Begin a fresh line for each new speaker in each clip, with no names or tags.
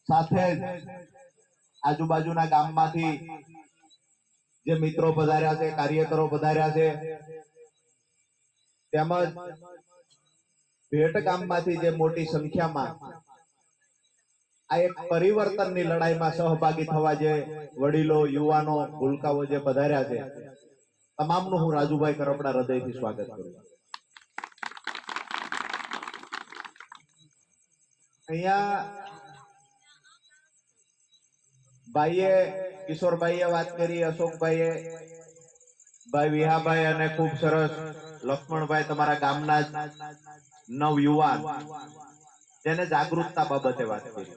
સાથે આજુબાજુના ગામમાંથી જે મિત્રો પધાર્યા છે, કાર્યકરો પધાર્યા છે, તેમજ ભેટ ગામમાંથી જે મોટી સંખ્યામાં આ એક પરિવર્તનની લડાઈમાં સહભાગી થવા જે વડીલો, યુવાનો, ભૂલકાઓ જે પધાર્યા છે, તમામનું હું રાજુભાઈ કરપડા હૃદયથી સ્વાગત કરું. અહીંયા ભાઈએ, કિશોરભાઈએ વાત કરી, અશોકભાઈએ, ભાઈ વિહાભાઈ અને ખૂબ સરસ લક્ષ્મણભાઈ તમારા ગામના જ નવ યુવાન જેને જાગૃતતા બાબતે વાત કરી.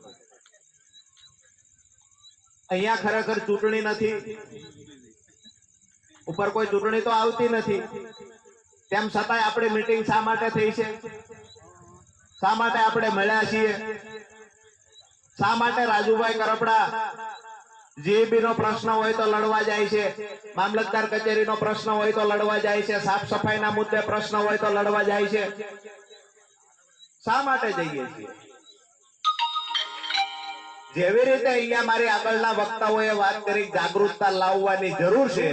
અહીંયા ખરેખર ચૂંટણી નથી, ઉપર કોઈ ચૂંટણી તો આવતી નથી, તેમ છતાંય આપણી મીટિંગ શા માટે થઈ છે? શા માટે આપણે મળ્યા છીએ? શા માટે રાજુભાઈ કરપડા જીએબી નો પ્રશ્ન હોય તો લડવા જાય છે, મામલતદાર કચેરીનો પ્રશ્ન હોય તો લડવા જાય છે, સાફ સફાઈના મુદ્દે પ્રશ્ન હોય તો લડવા જાય છે? શા માટે જઈએ છીએ? જેવી રીતે અહીંયા મારી આગળના વક્તાઓએ વાત કરી, જાગૃતતા લાવવાની જરૂર છે.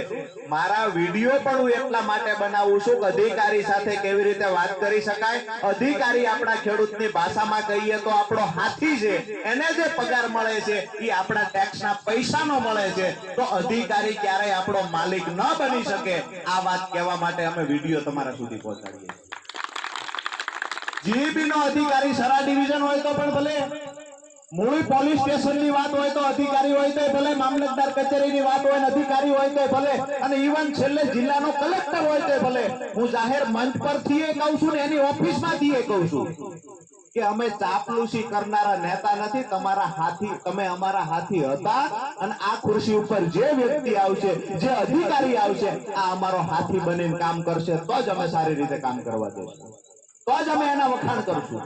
મારા વિડીયો પણ હું એટલા માટે બનાવું છું કે અધિકારી સાથે કેવી રીતે વાત કરી શકાય. અધિકારી આપણા ખેડૂતની ભાષામાં કહીએ તો આપણો હાથી છે, એને જે પગાર મળે છે એ આપણા ટેક્સના પૈસાનો મળે છે. તો અધિકારી ક્યારેય આપણો માલિક ન બની શકે. આ વાત કહેવા માટે અમે વિડીયો તમારા સુધી પહોંચાડીએ. જીબી નો અધિકારી સરા ડિવિઝન હોય તો પણ ભલે, મૂળ પોલીસ સ્ટેશનની વાત હોય તો અધિકારી હોય તો ભલે, મામલતદાર કચેરીની વાત હોય અધિકારી હોય તો ભલે, અને ઇવન છેલ્લે જિલ્લાનો કલેક્ટર હોય તો ભલે. હું જાહેર મંચ પરથી એ કહું છું ને એની ઓફિસમાંથી એ કહું છું કે અમે ચાપલુસી કરનારા નેતા નથી. તમારા હાથી, તમે અમારા હાથી હતા, અને આ ખુરશી ઉપર જે વ્યક્તિ આવશે, જે અધિકારી આવશે, આ અમારો હાથી બનીને કામ કરશે તો જ અમે સારી રીતે કામ કરવા દઈશું, તો જ અમે એના વખાણ કરશું.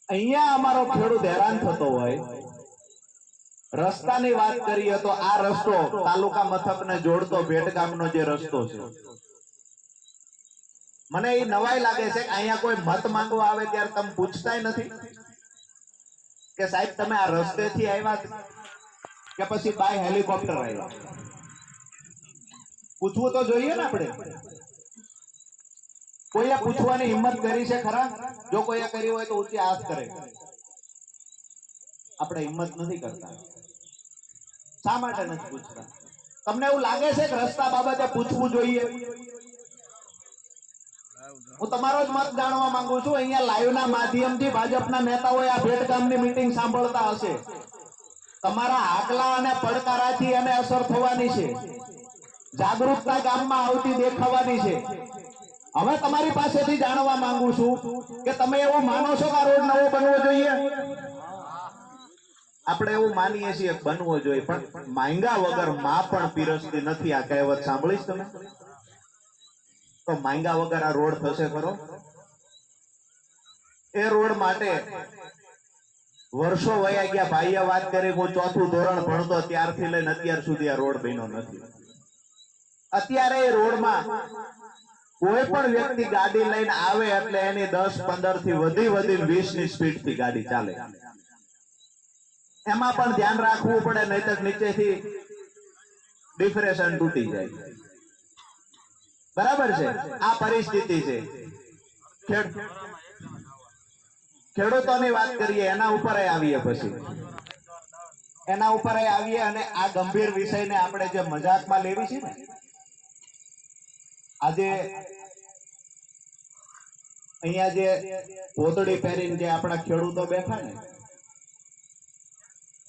અહીંયા અમારો ખેડૂત હેરાન થતો હોય, રસ્તાની વાત કરીએ તો આ રસ્તો તાલુકા મથકને જોડતો ભેટ ગામનો જે રસ્તો છે, મને એ નવાઈ લાગે છે કે અહીંયા કોઈ મત માંગવા આવે ત્યારે તમે પૂછતાય નથી કે સાહેબ તમે આ રસ્તેથી આવ્યા કે પછી બાય હેલિકોપ્ટર આવ્યા? પૂછવું તો જોઈએ ને આપણે. કોઈએ પૂછવાની હિંમત કરી છે ખરા? જો કોઈએ કરી હોય તો ઊંચી હાથ કરે. આપણે હિંમત નથી કરતા. શા માટે નથી પૂછતા? તમને એવું લાગે છે કે રસ્તા બાબતે પૂછવું જોઈએ? હું તમારો જ મત જાણવા માંગુ છું. અહીંયા લાઈવના માધ્યમથી ભાજપના નેતાઓએ આ ભેટ ગામની મીટિંગ સાંભળતા હશે. તમારા આગલા અને પડકારાથી એને અસર થવાની છે, જાગૃતતા ગામમાં આવતી દેખાવાની છે. હવે તમારી પાસેથી જાણવા માંગુ છું કે તમે એવું માનો છો કે આ રોડ નવો બનવો જોઈએ? આપણે એવું માનીએ છીએ બનવો જોઈએ, પણ માંગા વગર માં પણ પીરસતી નથી. આ કહેવત સાંભળીશ તમે? તો માંગા વગર આ રોડ થશે ખરો? એ રોડ માટે વર્ષો વયા ગયા. ભાઈએ વાત કરી, હું 4થું ધોરણ ભણતો ત્યારથી લઈને અત્યાર સુધી આ રોડ બન્યો નથી. અત્યારે એ રોડમાં કોઈ પણ વ્યક્તિ ગાડી લઈને આવે એટલે એની 10-15 થી વધી 20 ની સ્પીડ થી ગાડી ચાલે. એમાં પણ ધ્યાન રાખવું પડે, નહીતર નીચેથી ડિફરેશન તૂટી જાય. બરાબર છે? આ પરિસ્થિતિ છે. ખેડૂતોની વાત કરીએ, એના ઉપર આવીએ, પછી એના ઉપર આવીએ. અને આ ગંભીર વિષયને આપણે જે મજાકમાં લેવી છે ને, આજે અહીંયા જે પોતડી પહેરીને જે આપણા ખેડૂતો બેઠા ને,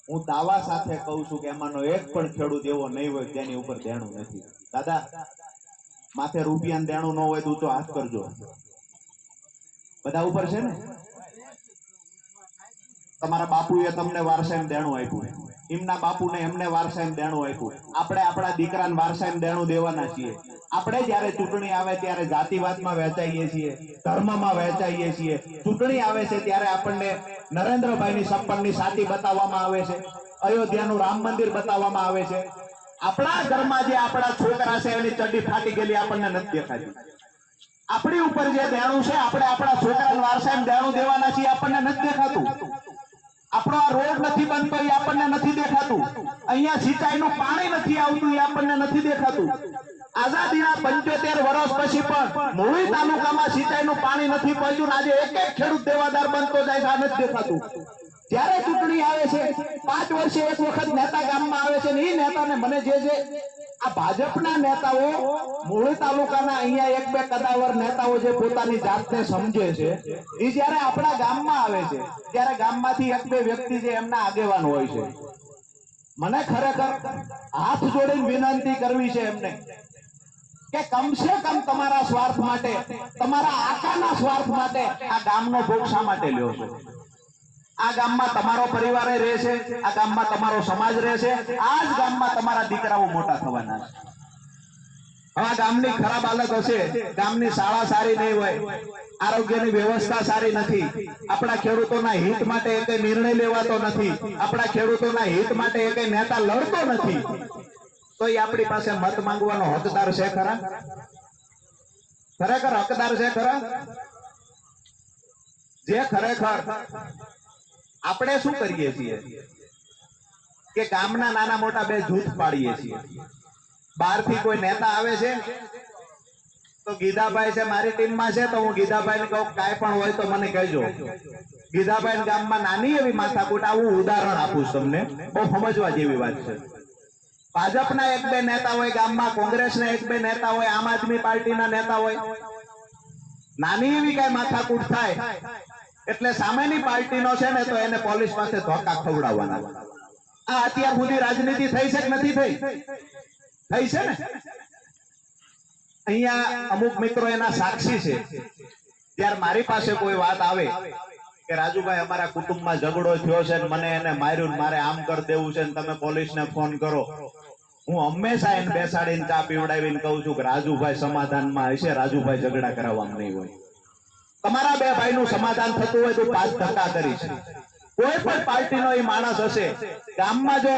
હું દાવા સાથે કહું છું કે એમાંનો એક પણ ખેડૂત એવો નહીં હોય જેની ઉપર દેણું નથી. દાદા, માથે રૂપિયાનું દેણું ન હોય તો ઊંચો હાથ કરજો. બધા ઉપર છે ને? તમારા બાપુએ તમને વારસાઈને દેણું આપ્યું, એમના બાપુને એમને વારસાઈને દેણું આપ્યું. આપણે આપણા દીકરાને વારસાઈને દેણું દેવાના છીએ. આપણે જયારે ચૂંટણી આવે ત્યારે જાતિવાદમાં વહેંચાઈએ છીએ, ધર્મમાં વહેંચાઈએ છીએ. ચૂંટણી આવે છે ત્યારે આપણને નરેન્દ્રભાઈની 56ની સાતી બતાવવામાં આવે છે, અયોધ્યાનું રામ મંદિર બતાવવામાં આવે છે. આપણા ઘરમાં જે આપણા છોકરા છે એની ચડ્ડી ફાટી ગયેલી આપણને નથી દેખાતી. આપણી ઉપર જે દેણું છે, આપણે આપણા છોકરાને વારસાઈને દેણું દેવાના છીએ, આપણને નથી દેખાતું. આપણે આપણો આ રોડ નથી બનતો એ આપણને નથી દેખાતું, અહીંયા સિંચાઈનું પાણી નથી આવતું એ આપણને નથી દેખાતું. આઝાદીના 75 વર્ષ પછી પણ મૂળી તાલુકામાં સિંચાઈનું પાણી નથી પહોંચ્યું. આજે એક એક ખેડૂત દેવાદાર બનતો જાય છે, આ નથી દેખાતું. જ્યારે ચૂંટણી આવે છે 5 વર્ષે એક વખત નેતા ગામમાં આવે છે ને એ નેતાને મને જે આ ભાજપના નેતાઓ મૂળી તાલુકાના અહીંયા એક બે કદાવર નેતાઓ જે પોતાની જાતને સમજે છે એ જ્યારે આપણા ગામમાં આવે છે ત્યારે ગામમાંથી એક બે વ્યક્તિ જે એમના આગેવાન હોય છે, મને ખરેખર હાથ જોડીને વિનંતી કરવી છે એમને કે કમસે કમ તમારા સ્વાર્થ માટે, તમારા આકાના સ્વાર્થ માટે આ ગામનો ભોગ શા માટે લ્યો છો? આ ગામમાં તમારો પરિવાર રહે છે, આ ગામમાં તમારો સમાજ રહે છે, આ જ ગામમાં તમારા દીકરાઓ મોટા થવાના છે. આ ગામની ખરાબ હાલત હશે, ગામની શાળા સારી નહીં હોય, આરોગ્યની વ્યવસ્થા સારી નથી, આપણા ખેડૂતોના હિત માટે એક નિર્ણય લેવાતો નથી, આપણા ખેડૂતોના હિત માટે એક નેતા લડતો નથી, તો એ આપણી પાસે મત માંગવાનો હકદાર છે ખરા? ખરેખર હકદાર છે ખરા? જે ખરેખર આપણે શું કરીએ છીએ કે ગામના નાના મોટા બે જૂથ પાડીએ છીએ. બહારથી કોઈ નેતા આવે છે તો ગીધાભાઈ છે મારી ટીમમાં છે, તો હું ગીધાભાઈને કહું કાંઈ પણ હોય તો મને કહેજો. ગીધાભાઈ ગામમાં નાની એવી માથાકૂટ, આવું ઉદાહરણ આપું તમને, બહુ સમજવા જેવી વાત છે. ભાજપના એક બે નેતા હોય ગામમાં, કોંગ્રેસના એક બે નેતા હોય, આમ આદમી પાર્ટીના નેતા હોય, નાની એવી કઈ માથાકૂટ થાય એટલે સામેની પાર્ટીનો છે ને તો એને પોલીસ પાસે ધોકા ખવડાવવાના. આ અત્યાર સુધી રાજનીતિ થઈ છે કે નથી થઈ? થઈ છે ને. અહીંયા અમુક મિત્રો એના સાક્ષી છે. જ્યારે મારી પાસે કોઈ વાત આવે કે રાજુભાઈ અમારા કુટુંબમાં ઝઘડો થયો છે, મને એને માર્યું, મારે આમ કરી દેવું છે, તમે પોલીસને ફોન કરો, હું હંમેશા એને બેસાડીને ચા પીવડાવીને કહું છું કે રાજુભાઈ સમાધાનમાં હશે, રાજુભાઈ ઝઘડા કરાવવામાં નહીં હોય. તમારા બે ભાઈનું સમાધાન થતું હોય તો 5 ધક્કા કરીશ. કોઈ પણ પાર્ટીનો એ માણસ હશે, ગામમાં જો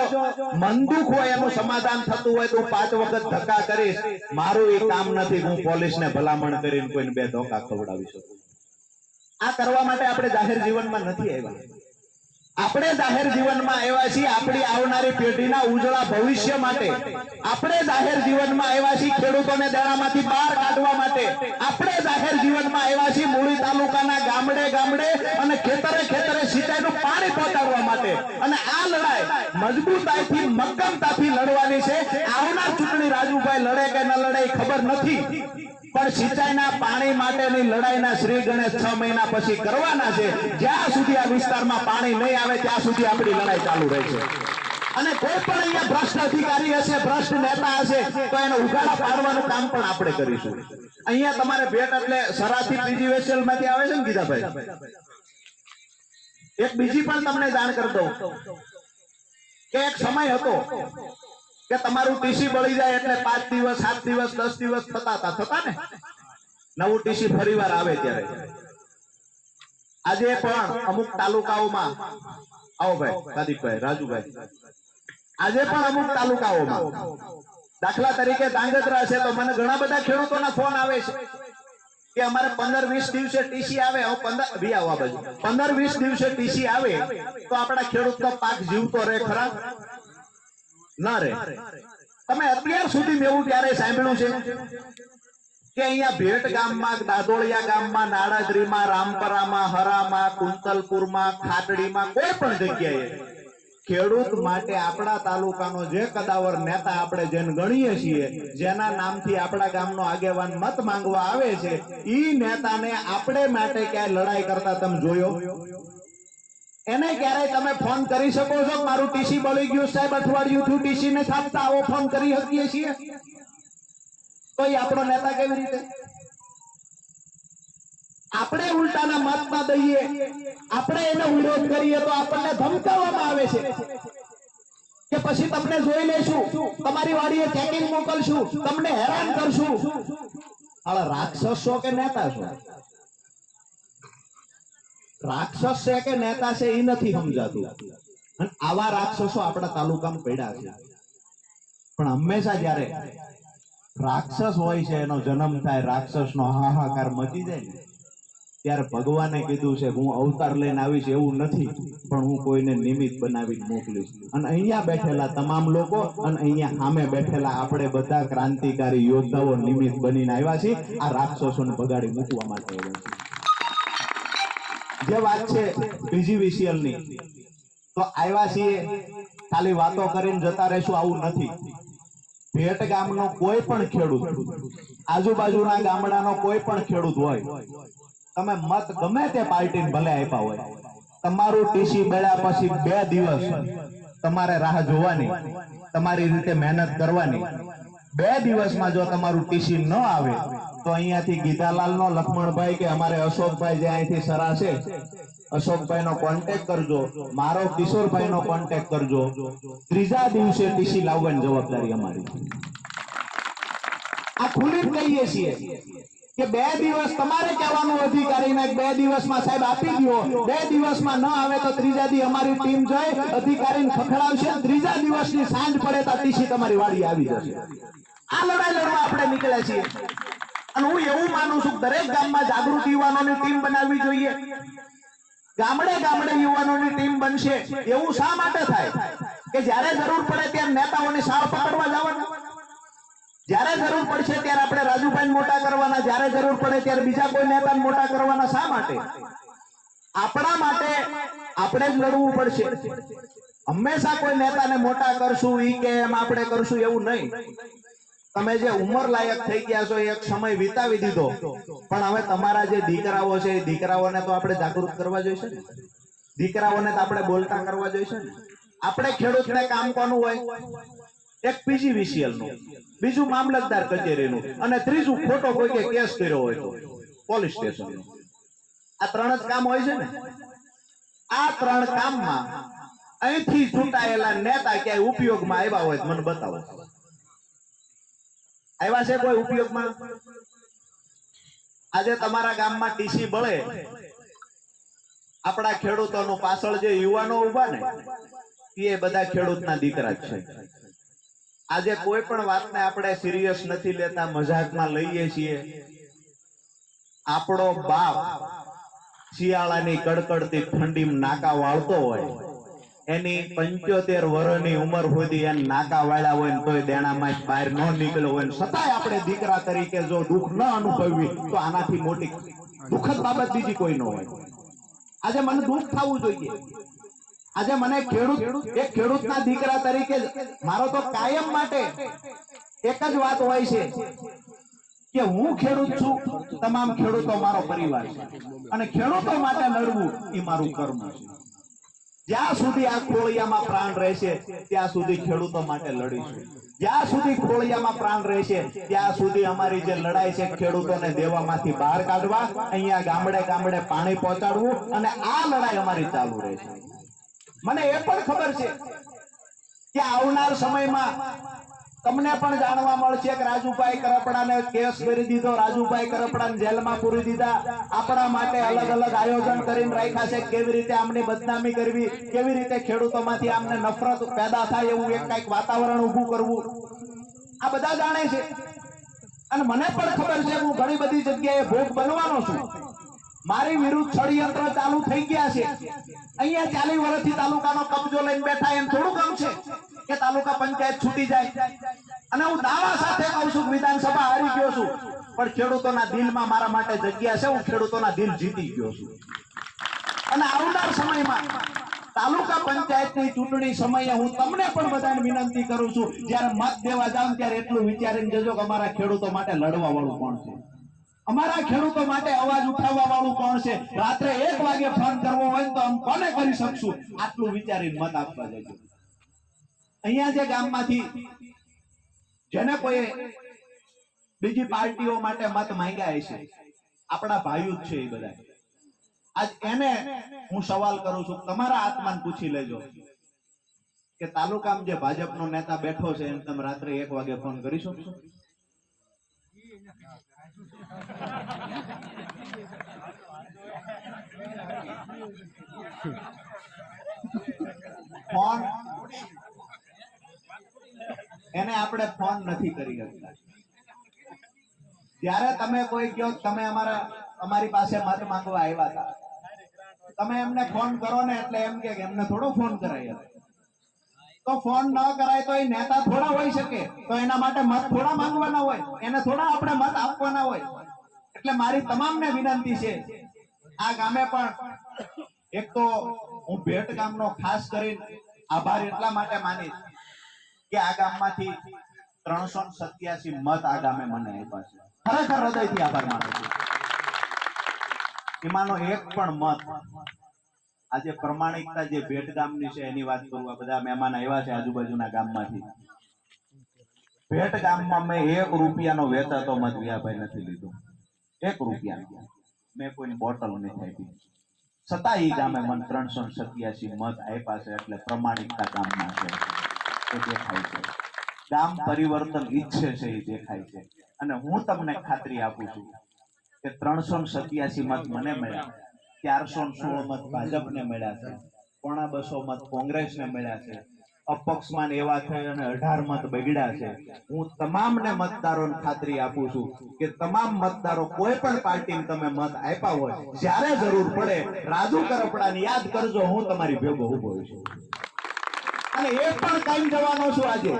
મનદુખ હોય એનું સમાધાન થતું હોય તો 5 વખત ધક્કા કરીશ. મારું એ કામ નથી, હું પોલીસને ભલામણ કરીને કોઈને 2 ધોકા ખવડાવી શકું. આ કરવા માટે આપણે જાહેર જીવનમાં નથી આવ્યા. આપણે જાહેર જીવનમાં આવ્યા છીએ આપણી આવનારી પેઢીના ઉજળા ભવિષ્ય માટે. આપણે જાહેર જીવનમાં આવ્યા છીએ ખેડૂતોને દેણામાંથી બહાર કાઢવા માટે. આપણે જાહેર જીવનમાં આવ્યા છીએ મૂળી તાલુકાના ગામડે ગામડે અને ખેતરે ખેતરે સિંચાઈનું પાણી પહોંચાડવા માટે. અને આ લડાઈ મજબૂતાઈથી, મક્કમતાથી લડવાની છે. આવનાર ચૂંટણી રાજુભાઈ લડે કે ન લડે ખબર નથી, પણ સિંચાઈના પાણી માટેની લડાઈના શ્રી ગણેશ 6 મહિના પછી કરવાના છે. જ્યાં સુધી આ વિસ્તારમાં પાણી નહીં આવે ત્યાં સુધી આપણી લડાઈ ચાલુ રહેશે. અને કોઈ પણ અહીંયા ભ્રષ્ટ અધિકારી હશે, ભ્રષ્ટ નેતા હશે તો એને ઉઘાડા પાડવાનું કામ પણ આપણે કરીશું. અહીંયા તમારે ભેટ એટલે સરાથી પીજીવીસીએલ માંથી આવે છે ને ગીધાભાઈ, એક બીજી પણ તમને જાણ કરી દઉં કે એક સમય હતો કે તમારું ટીસી બળી જાય એટલે 5 દિવસ 7 દિવસ 10 દિવસ થતા ને, નવું ટીસી ફરીવાર આવે ત્યારે. આજે પણ અમુક તાલુકાઓમાં, આવો ભાઈ કાદિકભાઈ, રાજુભાઈ, આજે પણ અમુક તાલુકાઓમાં, દાખલા તરીકે ધાંગધ્રા છે તો મને ઘણા બધા ખેડૂતોના ફોન આવે છે કે અમારે 15-20 દિવસે ટીસી આવે, 15-20 દિવસે ટીસી આવે તો આપણા ખેડૂતનો પાક જીવતો રહે ખરા? ના રે. તમે અત્યાર સુધી મેં એવું ક્યારે સાંભળ્યું છે કે અહીંયા ભેટ ગામમાં, દાદોળિયા ગામમાં, નાડાદ્રીમાં, રામપરામાં, હરામાં, કુંતલપુરમાં, ખાટડીમાં, કોઈ પણ જગ્યાએ ખેડૂત માટે આપણા તાલુકાનો જે કદાવર નેતા આપણે જેને ગણીએ છીએ, જેના નામથી આપણા ગામનો આગેવાન મત માંગવા આવે છે, ઈ નેતાને આપણે માટે ક્યાંય લડાઈ કરતા તમે જોયો? એને ક્યારેય તમે ફોન કરી શકો છો મારું ટીસી બળી ગયું સાહેબ, અઠવાડિયું થયું ટીસી ને છાપતા, આવો ફોન કરી શકીએ છીએ? તો એ આપણો નેતા કેવી રીતે? આપણે ઉલટાના મત ના દઈએ, આપણે એનો વિરોધ કરીએ તો આપણને ધમકાવવામાં આવે છે કે પછી તમને જોઈ લેશું, તમારી વાડીએ ચેકિંગ મોકલશું, તમને હેરાન કરશું. હાલા રાક્ષસ છો કે નેતા છો? રાક્ષસ છે કે નેતા છે એ નથી સમજાતું. અને આવા રાક્ષસો આપણા તાલુકામાં પડ્યા છે. પણ હંમેશા જ્યારે રાક્ષસ હોય છે, એનો જન્મ થાય, રાક્ષસનો હાહાકાર મચી જાય ને, ત્યારે ભગવાને કીધું છે હું અવતાર લઈને આવીશ એવું નથી, પણ હું કોઈને નિમિત્ત બનાવીને મોકલીશ. અને અહીંયા બેઠેલા તમામ લોકો અને અહીંયા સામે બેઠેલા આપણે બધા ક્રાંતિકારી યોદ્ધાઓ નિમિત્ત બનીને આવ્યા છીએ આ રાક્ષસોને ભગાડી મૂકવા માટે આવ્યા છીએ. જે વાત છે PGVCL ની, તો આવ્યા છીએ ખાલી વાતો કરીને જતા રહેશું આવું નથી. ભેટ ગામનો કોઈ પણ ખેડૂત, આજુબાજુના ગામડાનો કોઈ પણ ખેડૂત હોય, તમે મત ગમે તે પાર્ટીને ભલે આપ્યા હોય, તમારું ટીસી બેડા પછી 2 દિવસ તમારે રાહ જોવાની, તમારી રીતે મહેનત કરવાની. 2 દિવસમાં જો તમારું ટીસી ન આવે તો અહીંયાથી ગીતાલાલ નો, લક્ષ્મણભાઈ કે અમારે અશોકભાઈ જે અહીંથી સરા છે, અશોકભાઈ નો કોન્ટેક્ટ કરજો, મારો કિશોરભાઈ નો કોન્ટેક્ટ કરજો. 3જા દિવસે ટીસી લાવવાની જવાબદારી અમારી. આ ખુલ્લી કહીએ છીએ કે 2 દિવસ તમારે કહેવાનું અધિકારીને 2 દિવસમાં સાહેબ આપી દો. 2 દિવસમાં ન આવે તો 3જા દી અમારી ટીમ જઈ અધિકારીને ખખડાવશે. 3જા દિવસની સાંજ પડે તો ટીસી તમારી વાડી આવી જશે. આ લડાઈ લડવા આપણે નીકળ્યા છીએ. અને હું એવું માનું છું દરેક ગામમાં જાગૃત યુવાનોની ટીમ બનાવવી જોઈએ. ગામડે ગામડે યુવાનોની ટીમ બનશે. એવું શા માટે થાય કે જ્યારે જરૂર પડે ત્યારે નેતાઓની સાળ પકડવા જવાના, જ્યારે જરૂર પડશે ત્યારે આપણે રાજુભાઈને મોટા કરવાના, જ્યારે જરૂર પડે ત્યારે બીજા કોઈ નેતાને મોટા કરવાના. શા માટે? આપણા માટે આપણે જ લડવું પડશે. હંમેશા કોઈ નેતાને મોટા કરશું ઈ કે એમ આપણે કરશું એવું નહીં. તમે જે ઉંમર લાયક થઈ ગયા છો એક સમય વિતાવી દીધો, પણ હવે તમારા જે દીકરાઓ છે એ દીકરાઓને તો આપણે જાગૃત કરવા જોઈશે ને. દીકરાઓને તો આપણે બોલતા કરવા જોઈશે ને. આપણે ખેડૂતને કામ કોનું હોય? એક PGVCL નું, બીજું મામલતદાર કચેરીનું, અને ત્રીજું ખોટો કોઈ કેસ કર્યો હોય તો પોલીસ સ્ટેશનનો. આ 3 જ કામ હોય છે ને. આ 3 કામમાં અહીંથી ચૂંટાયેલા નેતા ક્યાંય ઉપયોગમાં આવ્યા હોય મને બતાવો. આવ્યા છે કોઈ ઉપયોગમાં? આજે તમારા ગામમાં ટીસી બળે, આપણા ખેડૂતોનું પાછળ જે યુવાનો ઉભા ને એ બધા ખેડૂતના દીકરા જ છે. આજે કોઈ પણ વાતને આપણે સિરિયસ નથી લેતા, મજાકમાં લઈએ છીએ. આપણો બાપ શિયાળાની કડકડતી ઠંડીમાં નાકા વાળતો હોય, એની 75 વર્ષની ઉંમર સુધી એને નાકા વાળ્યા હોય ને તોય દેણામાં બહાર ન નીકળ્યો હોય, છતાંય આપણે દીકરા તરીકે જો દુઃખ ન અનુભવવી તો આનાથી મોટી દુઃખદ બાબત બીજી કોઈ ન હોય. આજે મને દુઃખ થવું જોઈએ. આજે મને ખેડૂતના દીકરા તરીકે મારો તો કાયમ માટે એક જ વાત હોય છે કે હું ખેડૂત છું, તમામ ખેડૂતો મારો પરિવાર છે, અને ખેડૂતો માટે લડવું એ મારું કર્મ છે. જ્યાં સુધી આ ખોળિયામાં પ્રાણ રહેશે ત્યાં સુધી ખેડૂતો માટે લડીશું. જ્યાં સુધી ખોળિયામાં પ્રાણ રહેશે ત્યાં સુધી અમારી જે લડાઈ છે ખેડૂતોને દેવામાંથી બહાર કાઢવા, અહીંયા ગામડે ગામડે પાણી પહોંચાડવું, અને આ લડાઈ અમારી ચાલુ રહેશે. મને એ પણ ખબર છે કે આવનાર સમયમાં તમને પણ જાણવા મળશે કે રાજુભાઈ કરપડાને કેસ કરી દીધો, રાજુભાઈ કરપડાને જેલમાં પૂરી દીધા. આપણા માટે અલગ અલગ આયોજન કરીને રાખ્યા છે, કેવી રીતે આમની બદનામી કરવી, કેવી રીતે ખેડૂતોમાંથી આમને નફરત પેદા થાય એવું એક કઈક વાતાવરણ ઊભું કરવું. આ બધા જાણે છે. અને મને પણ ખબર છે હું ઘણી બધી જગ્યાએ ભોગ બનવાનો છું. મારી વિરુદ્ધ ષડયંત્ર ચાલુ થઈ ગયા છે. અહીંયા 40 વર્ષથી તાલુકાનો કબજો લઈને બેઠા, એમ થોડું કામ છે કે તાલુકા પંચાયત છૂટી જાય. અને હું દાવા સાથે કહું છું વિધાનસભા હારી ગયો છું, પણ ખેડૂતોના દિલમાં મારા માટે જગ્યા છે. હું ખેડૂતોના દિલ જીતી ગયો છું. અને આવનાર સમયમાં તાલુકા પંચાયતની ચૂંટણી સમયે હું તમને પણ બધાને વિનંતી કરું છું, જ્યારે મત દેવા જાવ ત્યારે એટલું વિચારીને જજો કે અમારા ખેડૂતો માટે લડવા વાળું કોણ છે, અમારા ખેડૂતો માટે અવાજ ઉઠાવવા વાળું કોણ છે. રાત્રે 1 વાગે ફોન કરવો હોય તો અમે કોને કરી શકશું, આટલું વિચારીને મત આપવા જજો. અહીંયા જે ગામમાંથી જેને કોઈ બીજી પાર્ટીઓ માટે મત માંગ્યા છે, આપણા ભાઈઓ જ છે એ બધા. આજ એને હું સવાલ કરું છું, તમારા આત્માને પૂછી લેજો કે તાલુકામાં જે ભાજપનો નેતા બેઠો છે એને તમે રાત્રે 1 વાગે ફોન કરી શકશો? ફોન એને આપણે ફોન નથી કરી શકતા. જ્યારે તમે કોઈ કહો તમે અમારી પાસે મત માંગવા આવ્યા હતા, તમે એમને ફોન કરો ને એટલે એમ કે એમને થોડો ફોન કરાય, તો ફોન ન કરાય તો એ નેતા થોડા હોઈ શકે, તો એના માટે મત થોડા માંગવાના હોય, એને થોડા આપણે મત આપવાના હોય. એટલે મારી તમામને વિનંતી છે, આ ગામે પણ એક તો હું ભેટ ગામનો ખાસ કરીને આભાર એટલા માટે માનીશ કે આ ગામમાંથી 387 મત આ ગામે મને આપ્યા છે. ખરેખર હૃદયથી આભાર માનું છું. એમાંનો એક પણ મત આજે પ્રમાણિકતા જે ભેટ ગામની છે એની વાત કરું, આ બધા મહેમાન આવ્યા છે આજુબાજુના ગામમાંથી. ભેટ ગામમાં મેં 1 રૂપિયાનો વેચાતો મત વ્યાભાઈ નથી લીધો, 1 રૂપિયાનો. મેં કોઈની બોટલ નથી આપી, છતાં એ ગામે મને 387 મત આપ્યા છે. એટલે પ્રમાણિકતા ગામમાં છે એ દેખાય છે, ગામ પરિવર્તન ઈચ્છે છે એ દેખાય છે. અને હું તમને ખાતરી આપું છું કે 387 મત મને મળ્યા, 416 મત ભાજપને મળ્યા છે, 250 મત કોંગ્રેસને મળ્યા છે, અપક્ષમાં એવા થઈ અને 18 મત બગડ્યા છે. હું તમામને મતદારોને ખાતરી આપું છું કે તમામ મતદારો કોઈ પણ પાર્ટીને તમે મત આપ્યા હોય, જ્યારે જરૂર પડે રાજુ કરપડાને યાદ કરજો, હું તમારી ભેગો ઉભો છું. અને એ પણ કાયમ જવાનો છું આજે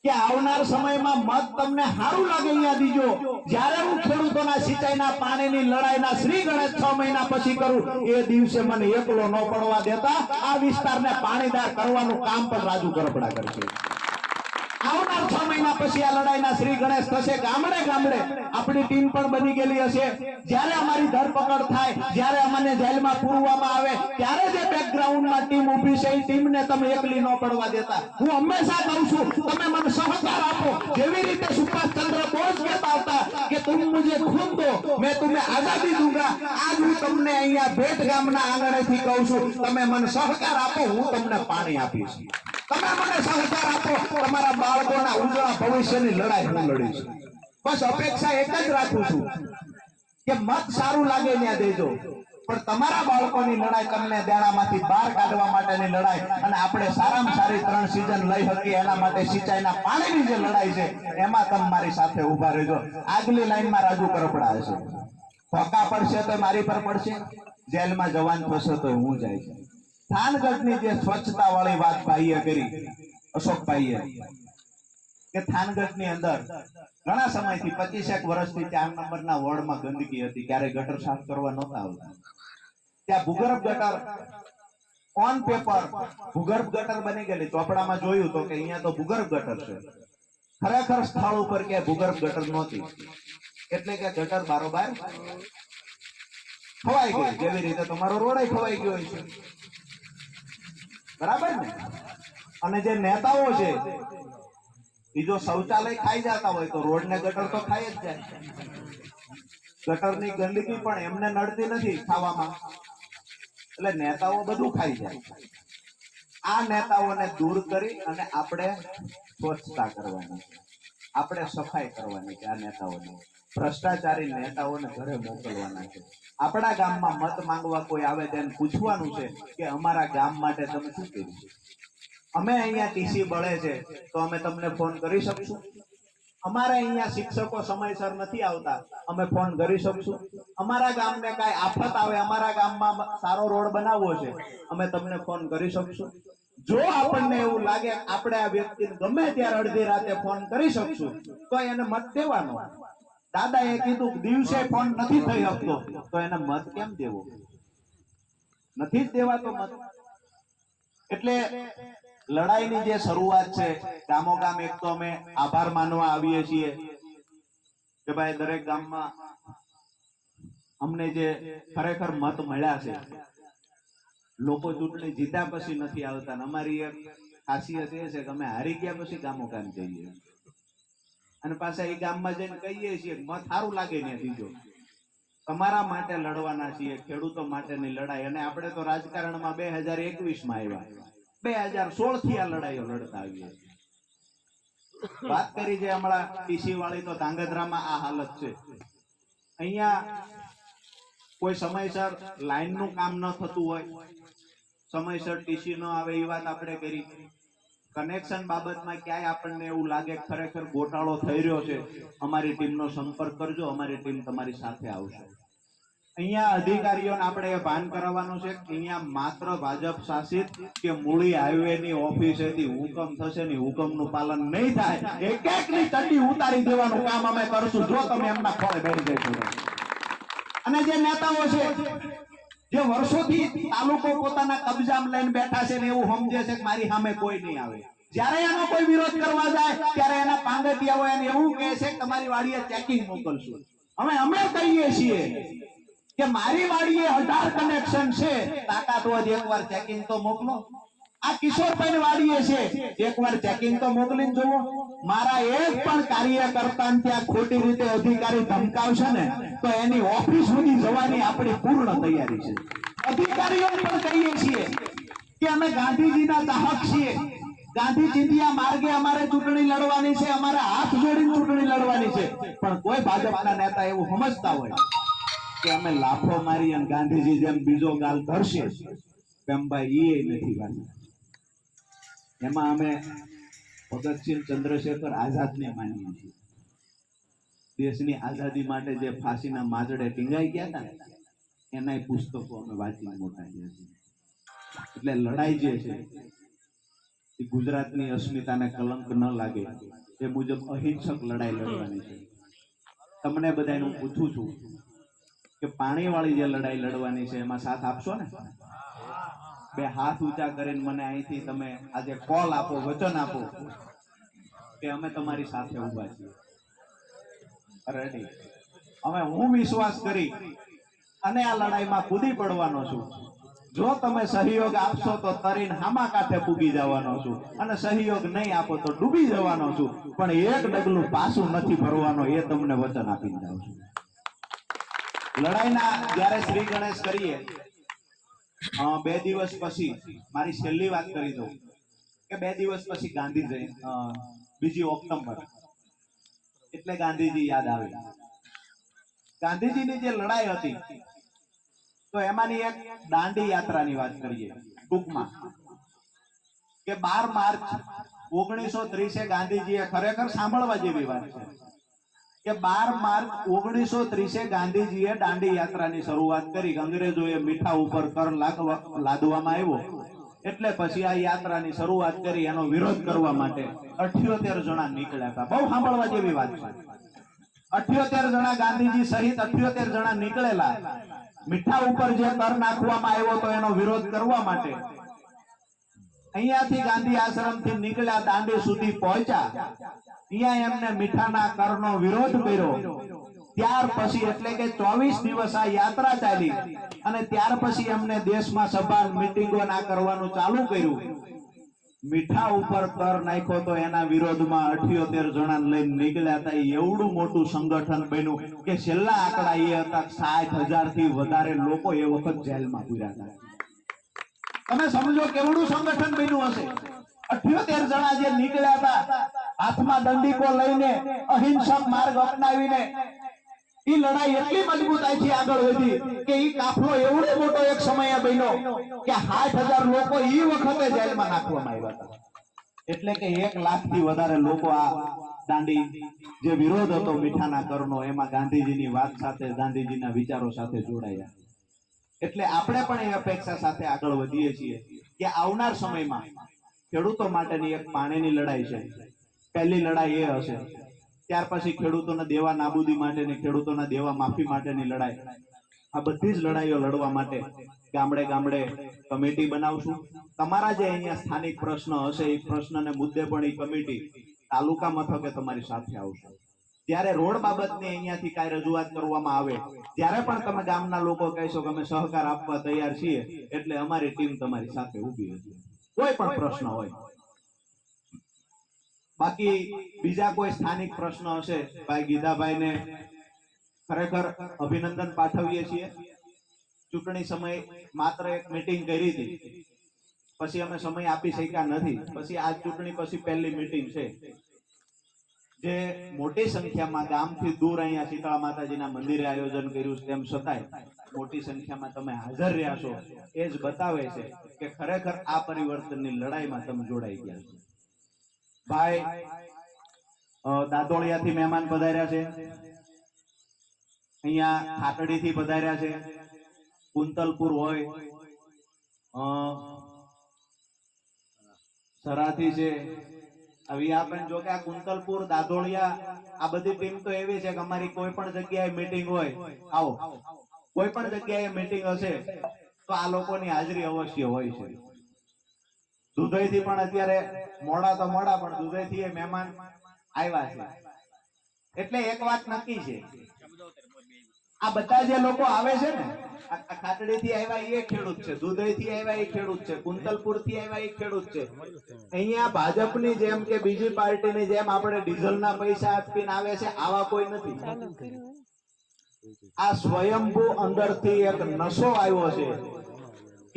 કે આવનાર સમયમાં મત તમને સારું લાગે અહીંયા દીજો. જ્યારે હું ખેડૂતોના સિંચાઈના પાણીની લડાઈના શ્રી ગણેશ 6 મહિના પછી કરું, એ દિવસે મને એકલો ન પડવા દેતા આ વિસ્તારને પાણીદાર કરવાનું કામ પણ રાજુ કરપડા કરશે. આવનાર 6 મહિના પછી આ લડાઈના શ્રી ગણેશ થશે. ગામડે ગામડે આપણી ટીમ પણ બની ગયેલી હશે. જ્યારે અમારી ધરપકડ થાય, જ્યારે અમને જેલમાં પૂરવામાં આવે, ત્યારે જે બેકગ્રાઉન્ડમાં ટીમ ઊભી છે એ ટીમને તમે એકલી ન પડવા દેતા. હું હંમેશા કહું છું, તમે મને સહકાર આપો. જેવી રીતે સુભાષચંદ્ર બોઝ કહેતા હતા કે તુમ મુझे खून दो, मैं तुम्हें आजादी दूंगा, આજ હું તમને અહીંયા ભેટ ગામના આંગણેથી કહું છું, તમે મને સહકાર આપો, હું તમને પાણી આપીશ. તમે મને સહકાર આપો, તમારા બાળકોના ઉજળા ભવિષ્યની લડાઈ હું લડીશ. બસ અપેક્ષા એક જ રાખું છું કે મત સારું લાગે ત્યાં દેજો, પણ તમારા બાળકોની લડાઈ તમને દેણામાંથી બહાર કાઢવા માટેની લડાઈ, અને આપણે સારામાં સારી 3 સિઝન લઈ શકીએ એના માટે સિંચાઈના પાણીની જે લડાઈ છે એમાં તમે મારી સાથે ઉભા રહેજો. આગલી લાઈનમાં રાજુ કરપડા હશે, ધોકા પડશે તો મારી પર પડશે, જેલમાં જવાન થશે તો હું જાય છે. થાનગઢની જે સ્વચ્છતા વાળી વાત ભાઈએ કરી, અશોકભાઈએ, કે થાનગઢની અંદર ઘણા સમયથી 25 વર્ષથી 4 નંબરના વોર્ડમાં ગંદકી હતી, ક્યારે ગટર સાફ કરવા નહોતા આવતા. ત્યાં ભૂગર્ભ ગટર ઓન પેપર ભૂગર્ભ ગટર બની ગયેલી. ચોપડામાં જોયું તો કે અહીંયા તો ભૂગર્ભ ગટર છે, ખરેખર સ્થળ ઉપર કે ભૂગર્ભ ગટર નહોતી. એટલે કે ગટર બારોબાર ખવાઈ ગઈ, જેવી રીતે તમારો રોડ ખવાઈ ગયો છે, બરાબર ને? અને જે નેતાઓ છે એ જો શૌચાલય ખાઈ જતા હોય તો રોડ ને ગટર તો ખાઈ જ જાય. ગટરની ગંદકી પણ એમને નડતી નથી ખાવામાં, એટલે નેતાઓ બધું ખાઈ જાય. આ નેતાઓને દૂર કરી અને આપણે સ્વચ્છતા કરવાની, આપણે સફાઈ કરવાની છે. આ નેતાઓને, ભ્રષ્ટાચારી નેતાઓને ઘરે મોકલવાના છે. આપણા ગામમાં મત માંગવા કોઈ આવે તેને પૂછવાનું છે કે અમારા ગામ માટે તમે શું કર્યું છે. અમે અહીંયા ટીસી બળે છે તો અમે તમને ફોન કરી શકશું. અમારે અહીંયા શિક્ષકો સમયસર નથી આવતા, અમે ફોન કરી શકશું. અમારા ગામને કાંઈ આફત આવે, અમારા ગામમાં સારો રોડ બનાવવો છે, અમે તમને ફોન કરી શકશું. જો આપણને એવું લાગે આપણે આ વ્યક્તિને ગમે ત્યારે અડધી રાતે ફોન કરી શકશું તો એને મત દેવાનો. દાદાએ કીધું દિવસે ફોન નથી થઈ શકતો તો એને મત કેમ દેવો? નથી જ દેવાતો મત. એટલે લડાઈની જે શરૂઆત છે, ગામો ગામ એક તો અમે આભાર માનવા આવીએ છીએ કે ભાઈ દરેક ગામમાં અમને જે ખરેખર મત મળ્યા છે. લોકો ચૂંટણી જીત્યા પછી નથી આવતા. અમારી એક ખાસિયત એ છે કે અમે હારી ગયા પછી ગામો ગામ જઈએ અને પાછા એ ગામમાં જઈને કહીએ છીએ મત સારું લાગે ને દીજો, તમારા માટે લડવાના છીએ, ખેડૂતો માટેની લડાઈ. અને આપણે તો રાજકારણમાં 2021માં આવ્યા, 2016 થી આ લડાઈઓ લડતા આવીએ. વાત કરી જે હમણાં ટીસી વાળી, તો ધાંગધ્રામાં આ હાલત છે. અહીંયા કોઈ સમયસર લાઈનનું કામ ન થતું હોય, સમયસર ટીસી ન આવે, એ વાત આપણે કરી. કનેક્શન બાબતમાં ક્યાંય આપણને એવું લાગે ખરેખર ગોટાળો થઈ રહ્યો છે, અમારી ટીમનો સંપર્ક કરજો, અમારી ટીમ તમારી સાથે આવશે. અહીંયા અધિકારીઓને આપણે એ ભાન કરાવવાનું છે કે અહીંયા માત્ર ભાજપ શાસિત કે મૂળી હાઈવે ની ઓફિસેથી હુકમ થશે ને હુકમનું પાલન નહીં થાય, એક એક ની ચડ્ડી ઉતારી દેવાનું કામ અમે કરશું જો તમે એમના ખોળે બેસી જશો. અને જે નેતાઓ છે જે વર્ષોથી તાલુકો પોતાના કબજામાં લઈને બેઠા છે ને એવું સમજે છે કે મારી સામે કોઈ નહીં આવે, જ્યારે એનો કોઈ વિરોધ કરવા જાય ત્યારે એના પાંગટિયાઓ એને એવું કહે છે કે તમારી વાડીએ ચેકિંગ મોકલશું. અમે કહીએ છીએ કે મારી વાડીએ 18 કનેક્શન છે, તાકાત હોય એકવાર ચેકિંગ તો મોકલો. આ કિશોરભાઈ વાડીએ છે, એકવાર ચેકિંગ તો મોકલીને જોવો. મારા એક પણ કાર્યકર્તા ત્યાં ખોટી રીતે અધિકારી ધમકાવશે ને તો એની ઓફિસ સુધી જવાની આપણી પૂર્ણ તૈયારી છે. અધિકારીઓને પણ કહીએ છીએ કે અમે ગાંધીજીના ચાહક છીએ, ગાંધીજીના માર્ગે અમારે ચૂંટણી લડવાની છે, અમારે હાથ જોડીને ચૂંટણી લડવાની છે. પણ કોઈ ભાજપના નેતા એવું સમજતા હોય કે અમે લાફો મારી અને ગાંધીજી જેમ બીજો ગાલ ધરશે, એમ ભાઈ એ નથી વાત. એમાં અમે ભગતસિંહ ચંદ્રશેખર આઝાદને માનીએ છીએ. દેશની આઝાદી માટે જે ફાંસીના માજડે ટીંગાઈ ગયા હતા ને એના પુસ્તકો અમે વાંચીને મોટા થયા છીએ. એટલે લડાઈ જે છે એ ગુજરાતની અસ્મિતાને કલંક ન લાગે એ મુજબ અહિંસક લડાઈ લડવાની છે. તમને બધાને હું પૂછું છું કે પાણીવાળી જે લડાઈ લડવાની છે એમાં સાથ આપશો ને? બે હાથ ઊંચા કરીને મને અહીંથી તમે આજે કોલ આપો, વચન આપો કે અમે તમારી સાથે ઊભા છીએ. રેડી? હવે હું વિશ્વાસ કરી અને આ લડાઈમાં કૂદી પડવાનો છું. જો તમે સહયોગ આપશો તો તરીને હામા કાંઠે પૂગી જવાનો છું, અને સહયોગ નહીં આપો તો ડૂબી જવાનો છું. પણ એક ડગલું પાછું નથી ભરવાનો એ તમને વચન આપીને જાઉં છું. લડાઈના જ્યારે શ્રી ગણેશ કરીએ 2 દિવસ પછી મારી છેલ્લી વાત કરી દઉં કે 2 દિવસ પછી ગાંધી જયંતિ 2 ઓક્ટોબર એટલે ગાંધીજી યાદ આવે. ગાંધીજીની જે લડાઈ હતી તો એમાંની એક દાંડી યાત્રાની વાત કરીએ ટૂંકમાં કે 12 માર્ચ 1930 ગાંધીજીએ, ખરેખર સાંભળવા જેવી વાત છે કે 12 માર્ચ 1930 ગાંધીજીએ દાંડી યાત્રાની શરૂઆત કરી. અંગ્રેજોએ મીઠા ઉપર કર લાદવામાં આવ્યો એટલે પછી આ યાત્રાની શરૂઆત કરી. એનો વિરોધ કરવા માટે 78 જણા નીકળ્યા હતા. બહુ સાંભળવા જેવી વાત છે. 78 જણા ગાંધીજી સહિત 78 જણા નીકળેલા. મીઠા ઉપર જે કર નાખવામાં આવ્યો તો એનો વિરોધ કરવા માટે અહીંયાથી ગાંધી આશ્રમથી નીકળ્યા, દાંડી સુધી પહોંચ્યા. અહીંયા એમને મીઠાના કરનો વિરોધ કર્યો. ત્યાર પછી એટલે કે 24 દિવસ આ યાત્રા ચાલી અને ત્યાર પછી એમને દેશમાં સભા મીટિંગો ના કરવાનું ચાલુ કર્યું. મીઠા ઉપર કર નાખ્યો તો એના વિરોધમાં 78 જણા લઈને નીકળ્યા હતા. એવડું મોટું સંગઠન બન્યું કે છેલ્લા આંકડા એ હતા 60,000 થી વધારે લોકો એ વખત જેલમાં પૂર્યા હતા. તમે સમજો કેવડું સંગઠન બન્યું હશે. 78 જણા જે નીકળ્યા હતા હાથમાં દંડીકો લઈને, અહિંસક માર્ગ અપનાવીને, એ લડાઈ એટલી મજબૂતાઈથી આગળ વધી કે એ કાફલો એવડો મોટો એક સમયે બન્યો કે 60,000 લોકો એ વખતે જેલમાં નાખવામાં આવ્યા હતા. એટલે કે 1 લાખથી વધારે લોકો આ દાંડી જે વિરોધ હતો મીઠાના કરનો એમાં ગાંધીજીની વાત સાથે, ગાંધીજીના વિચારો સાથે જોડાયા. એટલે આપણે પણ એ અપેક્ષા સાથે આગળ વધીએ છીએ કે આવનાર સમયમાં ખેડૂતો માટેની એક પાણીની લડાઈ છે. પહેલી લડાઈ એ હશે. ત્યાર પછી ખેડૂતોના દેવા નાબૂદી માટેની, ખેડૂતોના દેવા માફી માટેની લડાઈ. આ બધી જ લડાઈઓ લડવા માટે ગામડે ગામડે કમિટી બનાવશું. તમારા જે અહીંયા સ્થાનિક પ્રશ્ન હશે એ પ્રશ્નને મુદ્દે પણ એ કમિટી તાલુકા મથકે તમારી સાથે આવશે. જ્યારે રોડ બાબતની અહીંયાથી કાંઈ રજૂઆત કરવામાં આવે ત્યારે પણ તમે ગામના લોકો કહેશો કે અમે સહકાર આપવા તૈયાર છીએ, એટલે અમારી ટીમ તમારી સાથે ઊભી હશે. કોઈ પણ પ્રશ્ન હોય. બાકી બીજા કોઈ સ્થાનિક પ્રશ્ન હશે, ભાઈ ગીધાભાઈને ખરેખર અભિનંદન પાઠવીએ છીએ. ચૂંટણી સમય માત્ર એક મીટિંગ કરી હતી, પછી અમે સમય આપી શક્યા નથી. પછી આ ચૂંટણી પછી પહેલી મીટિંગ છે. જે મોટી સંખ્યામાં ગામથી દૂર અહીંયા શીતળા માતાજીના મંદિરે આયોજન કર્યું, તેમ છતાંય મોટી સંખ્યામાં તમે હાજર રહ્યા છો. એ જ બતાવે છે કે ખરેખર આ પરિવર્તનની લડાઈમાં તમે જોડાઈ ગયા છો. ભાઈ દાદોળિયાથી મહેમાન પધાર્યા છે, અહીંયા ખાટડીથી પધાર્યા છે, કુંતલપુર હોય, સરાથી છે, વિયાપન. જો કે આ કુંતલપુર, દાદોળિયા આ બધી ટીમ તો એવી છે કે અમારી કોઈ પણ જગ્યાએ મીટિંગ હોય, આવો કોઈ પણ જગ્યાએ મીટિંગ હશે તો આ લોકોની હાજરી અવશ્ય હોય છે. દુધઈથી પણ અત્યારે મોડા તો મોડા પણ દુધઈથી એ મહેમાન આવ્યા છે. એટલે એક વાત નક્કી છે, આ બધા જે લોકો આવે છે ને, આ ખાટડીથી આવ્યા એ ખેડૂત છે, દુધઈથી આવ્યા એ ખેડૂત છે, કુંતલપુરથી આવ્યા એ ખેડૂત છે. અહીંયા ભાજપની જેમ કે બીજી પાર્ટીની જેમ આપણે ડીઝલના પૈસા આપીને આવે છે આવા કોઈ નથી. આ સ્વયંભૂ અંદરથી એક નશો આવ્યો છે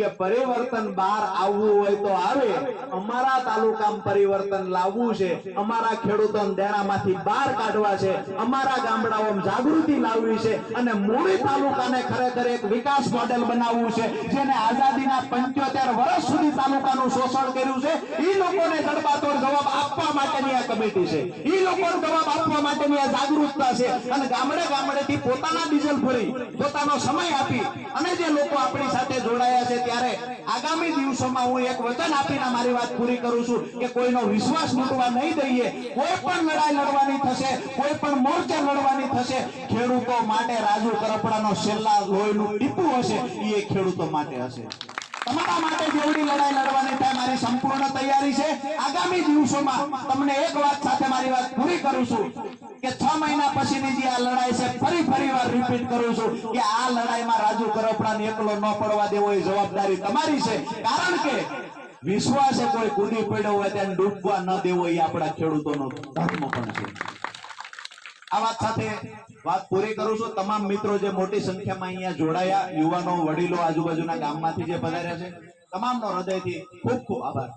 કે પરિવર્તન બહાર આવવું હોય તો આવે. અમારા તાલુકામાં પરિવર્તન લાવવું છે, અમારા ખેડૂતોને દેણામાંથી બહાર કાઢવા છે, અમારા ગામડાઓમાં જાગૃતિ લાવવી છે અને મૂળી તાલુકાને ખરેખર એક વિકાસ મોડેલ બનાવવું છે. જેને આઝાદીના 75 વર્ષ સુધી તાલુકાનું શોષણ કર્યું છે, એ લોકોને જડબાતોડ જવાબ આપવા માટેની આ કમિટી છે, એ લોકોને જવાબ આપવા માટેની આ જાગૃતતા છે. અને ગામડે ગામડેથી પોતાના ડીઝલ ભરી પોતાનો સમય આપી અને જે લોકો આપણી સાથે જોડાયા છે, ત્યારે આગામી દિવસોમાં હું એક વચન આપીને મારી વાત પૂરી કરું છું કે કોઈનો વિશ્વાસ તૂટવા નહીં દઈએ. કોઈ પણ લડાઈ લડવાની થશે, કોઈ પણ મોરચે લડવાની થશે, ખેડૂતો માટે રાજુ કરપડાનો છેલ્લા લોહીનું ટીપું હશે એ ખેડૂતો માટે હશે. તમારા માટે જેવડી લડાઈ લડવાની થાય મારી સંપૂર્ણ તૈયારી છે. આગામી દિવસોમાં તમને એક વાત સાથે મારી વાત પૂરી કરું છું કે 6 મહિના પછીની જે આ લડાઈ છે, ફરી વાર રિપીટ કરું છું કે આ લડાઈમાં રાજુ કરપડાને એકલો ન પડવા દેવો એ જવાબદારી તમારી છે. કારણ કે વિશ્વાસે કોઈ કૂદી પડ્યો હોય તેને ડૂબવા ન દેવો એ આપણા ખેડૂતોનો ધર્મ પણ છે. આ વાત સાથે વાત પૂરી કરું છું. તમામ મિત્રો જે મોટી સંખ્યામાં અહીંયા જોડાયા, યુવાનો, વડીલો, આજુબાજુના ગામમાંથી જે પધાર્યા છે, તમામનો હૃદયથી ખૂબ ખૂબ આભાર.